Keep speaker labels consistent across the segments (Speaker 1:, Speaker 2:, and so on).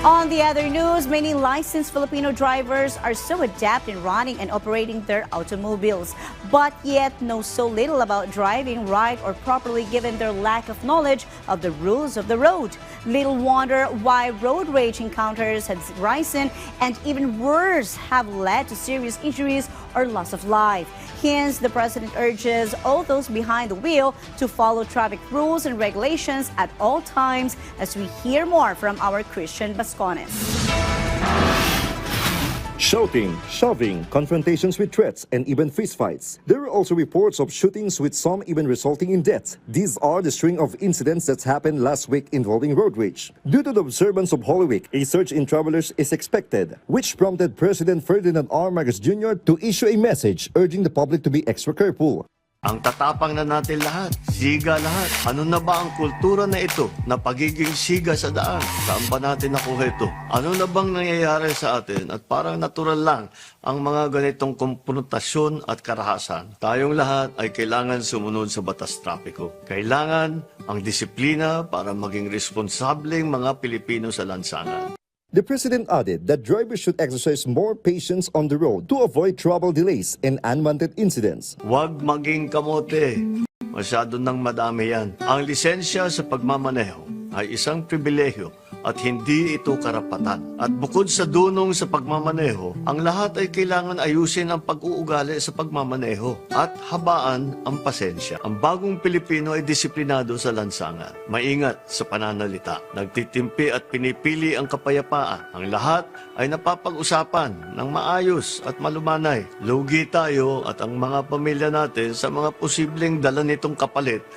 Speaker 1: On the other news, many licensed Filipino drivers are so adept in running and operating their automobiles, but yet know so little about driving right or properly given their lack of knowledge of the rules of the road. Little wonder why road rage encounters has risen and even worse have led to serious injuries or loss of life. Hence, the President urges all those behind the wheel to follow traffic rules and regulations at all times, as we hear more from our Christian Bascones.
Speaker 2: Shouting, shoving, confrontations with threats, and even fistfights. There are also reports of shootings with some even resulting in deaths. These are the string of incidents that happened last week involving road rage. Due to the observance of Holy Week, a surge in travelers is expected, which prompted President Ferdinand R. Marcos Jr. to issue a message urging the public to be extra careful.
Speaker 3: Ang tatapang na natin lahat, siga lahat. Ano na ba ang kultura na ito na pagiging siga sa daan? Saan ba natin nakuha ito? Ano na bang nangyayari sa atin? At parang natural lang ang mga ganitong konfrontasyon at karahasan. Tayong lahat ay kailangan sumunod sa batas trapiko. Kailangan ang disiplina para maging responsableng mga Pilipino sa lansangan.
Speaker 2: The President added that drivers should exercise more patience on the road to avoid trouble delays and unwanted incidents.
Speaker 3: Huwag maging kamote. Masyado nang madami yan. Ang lisensya sa pagmamaneho ay isang pribilehyo at hindi ito karapatan. At bukod sa dunong sa pagmamaneho, ang lahat ay kailangan ayusin ang pag-uugali sa pagmamaneho at habaan ang pasensya. Ang bagong Pilipino ay disiplinado sa lansangan, maingat sa pananalita, nagtitimpi at pinipili ang kapayapaan. Ang lahat ay napapag-usapan ng maayos at malumanay. Lugi tayo at ang mga pamilya natin sa mga posibleng dala nitong kapalit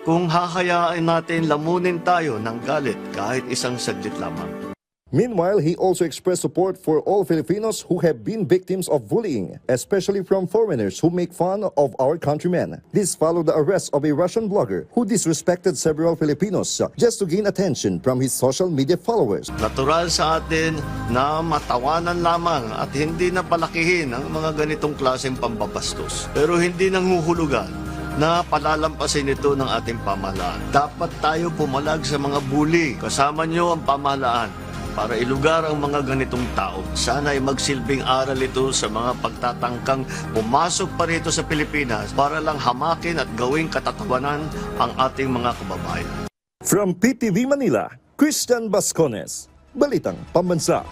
Speaker 3: kung hahayaan natin lamunin tayo ng galit kahit isang saglit lamang.
Speaker 2: Meanwhile, he also expressed support for all Filipinos who have been victims of bullying, especially from foreigners who make fun of our countrymen. This followed the arrest of a Russian blogger who disrespected several Filipinos just to gain attention from his social media followers.
Speaker 3: Natural sa atin na matawanan lamang at hindi na palakihin ang mga ganitong klaseng pambabastos. Pero hindi nanghuhulugan na palalampasin ito ng ating pamahalaan. Dapat tayo pumalag sa mga bully. Kasama nyo ang pamahalaan para ilugar ang mga ganitong tao. Sana ay magsilbing aral ito sa mga pagtatangkang pumasok pa rito sa Pilipinas para lang hamakin at gawing katatawanan ang ating mga kababayan.
Speaker 2: From PTV Manila, Christian Bascones, Balitang Pambansa.